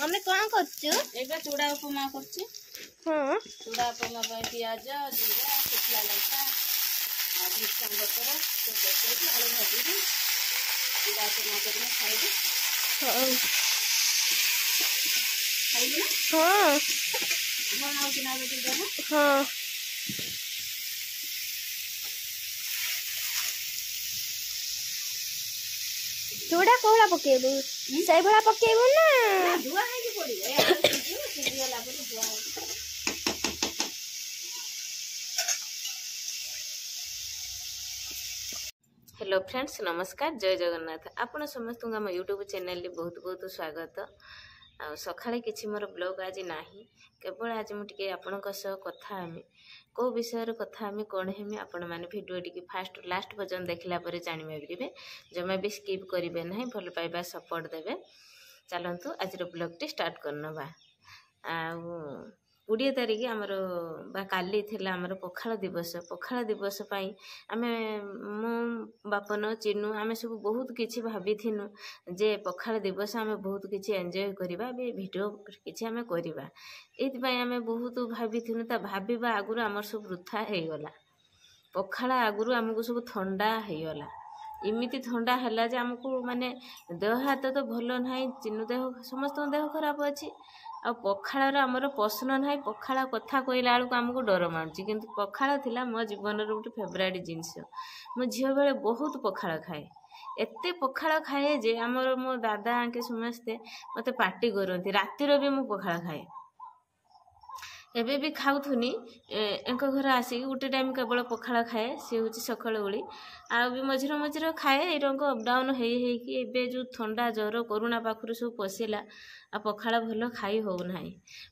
Mummy कौन करछु एबे चूड़ा उपमा करछि। हां चूड़ा उपमा पे प्याज जीरा सुखला लଙ୍କା और भृषण पत्र तो पकेई आलू भाजी चूड़ा उपमा करने खाइबे। हां खाइबे हां बनाओ कि ना बेटी जाना। हां चूड़ा कोला पकेबू सही भला पकेबू ना धुआ है कि पड़ी ए सीधी वाला पर धुआ है। हेलो फ्रेंड्स नमस्कार जय जगन्नाथ आपण समस्त आम यूट्यूब चैनल बहुत बहुत स्वागत। सकाळे किछि मोर ब्लॉग आज नाही केवल आज मुझे आपण कथा हेमी कौ विषय कथा हेमी कौन हेमी आपण मैंने भिडियो टी फास्ट लास्ट पर्यटन देखला जानी पारे जमा भी स्किप करेंगे ना भल पाइबा सपोर्ट देवे। चलतु आज ब्लॉग टी स्टार्ट करनवा। 20 तारिख आमर काली थिला आमर पखाल दिवस पाई आमे मो बापन चिन्नू आमे सब बहुत किछि भाभी थिनु जे पखाल दिवस आमे बहुत किछि एंजॉय करिबा बे वीडियो किछि आमे करिबा एति पई आमे बहुत भाभी थिनु ता भाबीबा आगुरु आमर सब वृथा हे गला। पखाल आगुरु हमकु सब ठंडा हे गला इमिति ठंडा हला जे हमकु माने देह हाथ तो भलो नाही चिन्नू देह समस्त देह खराब अछि आ पखाल आमर पसंद ना पखाल कथा कहला बेलू आमको डर मारुची किंतु पखाल थिला मो जीवन गोटे फेवरेट जिनस। मो झील बेले बहुत पखाल खाए एते पखाल खाए जे आमर मो दादा आंके समस्ते मते पार्टी करती रातिर भी मु पखाल खाए एबे भी खाऊथुनी एंक घर आसिक गोटे टाइम केवल पखाल खाए सी हूँ सकाल ओली आ भी मझिरे मझिरे खाए ये रंग अपडाउन होइकी एबे जो ठंडा जर करोना पाखु सब पशिला आ पखाल भल खाई हो ना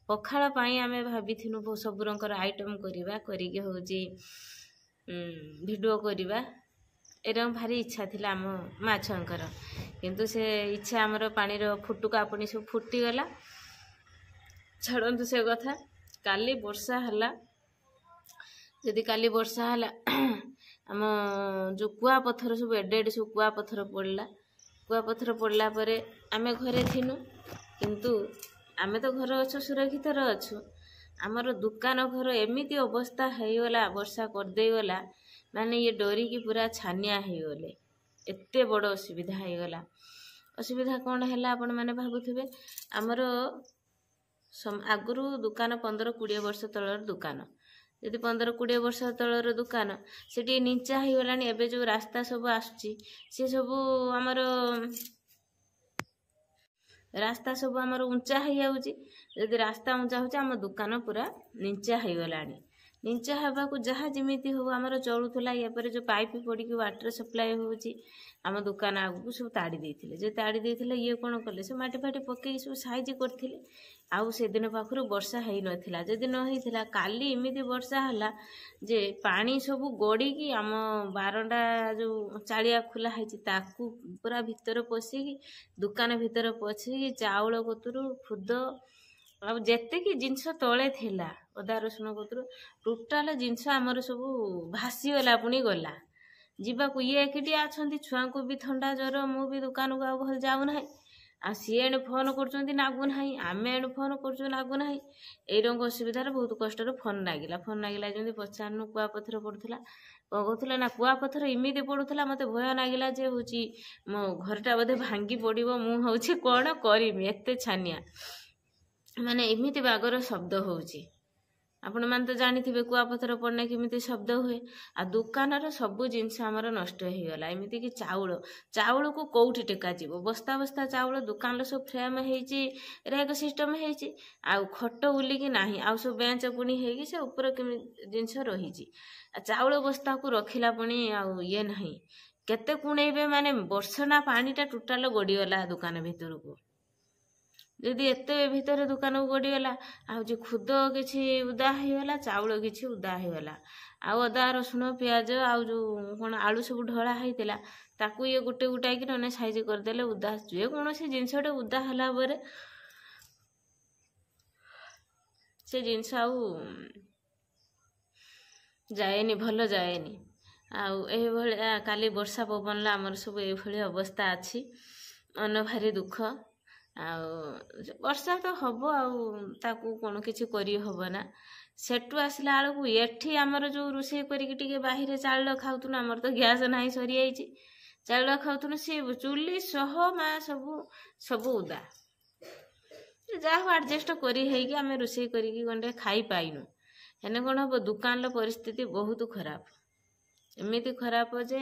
पखाल पाई आमे भाभी सब रंगर आइटम करवा करिके होची वीडियो करवा एरम भारी इच्छा थिला आम माँ छुआंकर किंतु से इच्छा आमर पानी फुटुका पुणी सब फुटीगला। छाड़ू से कथा काली वर्षा हला जदि काली वर्षा हला आम जो कुआ पत्थर सब एडे एडे सब कुआ पत्थर पड़ला परे आमे घरे थिनु किंतु आमे तो घर अच्छु सुरक्षित अच्छु आमर दुकान घर एमिति अवस्था होगला वर्षा करदे गला माने ये डरी की पूरा छानिया होगले एते बड़ असुविधा होगला। असुविधा कौन है आपण मैंने भावुवे आमर आगुरु दुकान 15-20 वर्ष तलर दुकान यदि 15-20 वर्ष तलर दुकान से नीचा हो गलानी एबे जो रास्ता सब आसुची से सब आमर रास्ता सब आमर ऊंचा हो जाउची यदि रास्ता ऊंचा होची आम दुकान पूरा नीचा हो गलानी नीचा हवा को जहाँ जमीती हो आमर चलुला या पर जो पाइप पड़ी वाटर सप्लाई होची आम दुकान आगू सब ताड़ी देथिले जे ताड़ी देथिले ये कौन कले से माटी फाटी पकई सब साइज करथिले आउ से दिन पाखरु वर्षा हेई नथिला जदि न हेइथिला काली एमिति वर्षा हला जे पानी सब गड़ी की आम बारंडा जो चालिया खुला है ताकू पूरा भीतर पशिकी दुकान भीतर पशिकी चाउल कतुरु खुद आ जेते कि जिनस तले थिला अदा रसुण कतुरु टोटाल जिनस आमर सब भासीगला पुणी गला जीवाकू ये एकिटिया अछंती छुआ को भी ठंडा जर मु भी दुकान को भल जाऊ ना आ सी एणे फोन कर नागु ना आम एणे फोन कर नागु ना ये रंग असुविधार बहुत कष्ट फोन नागिला जमी पचारनु कुआ पत्थर पड़ूला कौन कहूला ना कुआ पत्थर इमिति पड़ूला मत भय नागिला जे हूँ मो घरटा बोधे भांगी पड़ो मुझे कौन करमी एते छानिया माने एमिति बागर शब्द होउची आपण मान तो जानिथिबे कुआ पत्थर पड़ने केमिति शब्द हुए आ दुकानर सब जिनस आमर नष्ट हो गला एमिति कि चाउल को कौटी टेका जीवो बस्ता बस्ता चाउल दुकान सब फ्रेम हेची रैक सिस्टम हेची आ खट उलिकी नाही आ सब बेंच पुणी हेगी से ऊपर जिनस रहीची चाउल बस्ता को रखिला पुणी आ ये नाही केते कुणेबे माने वर्षना पानीटा टोटाल गड़ीगला दुकान भीतर को जदि एते भीतर दुकान को गड़ीगला आ जो खुद किसी उदा होगला चाउल किसी उदा होगला आ अदा रसुण पियाज आ जो कौन आलू सब ढला होता ताकू ये गोटे गोटाई ना साइज करदे उदा जे कौन से जिनसटे उदा हला परे से जिनस आउ जाएनी भल जाएनी आ काली वर्षा पवन आमर सब ये अवस्था अच्छी मन भारी दुख ଆଉ ବର୍ଷା ତ ହବ ଆଉ ତାକୁ କ'ଣ କିଛି କରି ହବ ନା। ସେଠୁ ଆସିଲା ବେଳକୁ ଏଠି ଆମର ଯେଉଁ ରୋଷେଇ କରିକି ଟିକେ ବାহিରେ ଚାଉଳ ଖାଉଥିଲୁ, ଆମର ତ ଗ୍ୟାସ୍ ନାହିଁ ସରିଯାଇଛି, ଚାଉଳ ଖାଉଥିଲୁ, ସେ ଚୁଲି ସହ ମା ସବୁ ଉଦା। ଯାହା ହଉ ଆଡ଼ଜଷ୍ଟ କରି ହେଇକି ଆମେ ରୋଷେଇ କରିକି ଗଣ୍ଡେ ଖାଇପାଇନୁ। ହେନେ କ'ଣ ହବ, ଦୋକାନର ପରିସ୍ଥିତି ବହୁତ ଖରାପ, ଏମିତି ଖରାପ ଯେ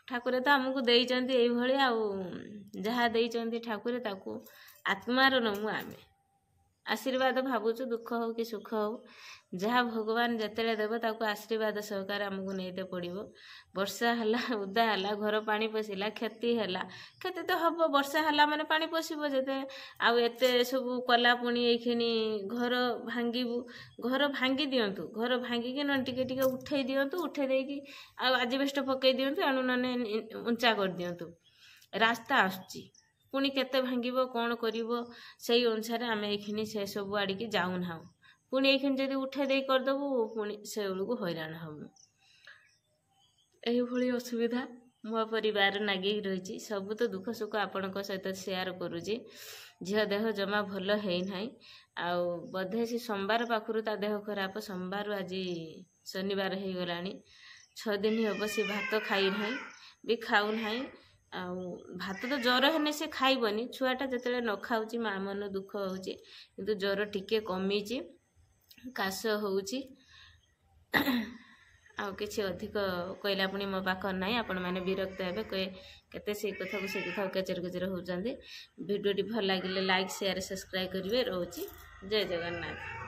ଠାକୁର ତ ଆମକୁ ଦେଇଛନ୍ତି ଏଇଭଳି, ଆଉ ଯାହା ଦେଇଛନ୍ତି ଠାକୁର ତାକୁ ଆତ୍ମାର ନମୁ ଆମେ ଆଶୀର୍ବାଦ ଭାବୁଛୁ। ଦୁଃଖ ହଉ କି ସୁଖ ହଉ, ଯାହା ଭଗବାନ ଯେତେବେଳେ ଦେବ ତାକୁ ଆଶୀର୍ବାଦ ସହକାରେ ଆମକୁ ନେଇତେ ପଡ଼ିବ। ବର୍ଷା ହେଲା, ଉଦା ହେଲା, ଘର ପାଣି ପଶିଲା, କ୍ଷତି ହେଲା, କ୍ଷତି ତ ହବ, ବର୍ଷା ହେଲା ମାନେ ପାଣି ପଶିବ ଯେତେ, ଆଉ ଏତେ ସବୁ କଲା ପୁଣି ଏଇଖିନି ଘର ଭାଙ୍ଗିବୁ, ଘର ଭାଙ୍ଗି ଦିଅନ୍ତୁ, ଘର ଭାଙ୍ଗିକି ନହେଲେ ଟିକେ ଟିକେ ଉଠେଇ ଦିଅନ୍ତୁ, ଉଠେଇ ଦେଇକି ଆଉ ଆଜବେଷ୍ଟ ପକେଇ ଦିଅନ୍ତୁ, ଏଣୁ ନହେଲେ ଉଞ୍ଚା କରିଦିଅନ୍ତୁ। ରାସ୍ତା ଆସୁଛି, ପୁଣି କେତେ ଭାଙ୍ଗିବ, କ'ଣ କରିବ, ସେଇ ଅନୁସାରେ ଆମେ ଏଇଖିନି ସେସବୁ ଆଡ଼ିକି ଯାଉନାହୁଁ। ପୁଣି ଏଇଖିନି ଯଦି ଉଠେଇ ଦେଇ କରିଦେବୁ, ପୁଣି ସେବେଳକୁ ହଇରାଣ ହବୁ। ଏଇଭଳି ଅସୁବିଧା ମୋ ପରିବାର ନାଗିକି ରହିଛି। ସବୁ ତ ଦୁଃଖ ସୁଖ ଆପଣଙ୍କ ସହିତ ସେୟାର କରୁଛି। ଝିଅ ଦେହ ଜମା ଭଲ ହେଇନାହିଁ, ଆଉ ବୋଧେ ସେ ସୋମବାର ପାଖରୁ ତା ଦେହ ଖରାପ, ସୋମବାରରୁ ଆଜି ଶନିବାର ହେଇଗଲାଣି, 6 ଦିନ ହେବ ସେ ଭାତ ଖାଇନାହିଁ ବି ଖାଉନାହିଁ। ଆଉ ଭାତ ତ ଜ୍ୱର ହେଲେ ସେ ଖାଇବନି, ଛୁଆଟା ଯେତେବେଳେ ନ ଖାଉଛି ମା ମନ ଦୁଃଖ ହେଉଛି, କିନ୍ତୁ ଜ୍ୱର ଟିକେ କମିଛି, କାଶ ହେଉଛି, ଆଉ କିଛି ଅଧିକ କହିଲା ପୁଣି ମୋ ପାଖରେ ନାହିଁ, ଆପଣମାନେ ବିରକ୍ତ ହେବେ, କହେ କେତେ ସେଇ କଥାକୁ କେଚେର କେଚେର ହେଉଛନ୍ତି। ଭିଡ଼ିଓଟି ଭଲ ଲାଗିଲେ ଲାଇକ୍, ସେୟାର, ସବସ୍କ୍ରାଇବ୍ କରିବେ। ରହୁଛି, ଜୟ ଜଗନ୍ନାଥ।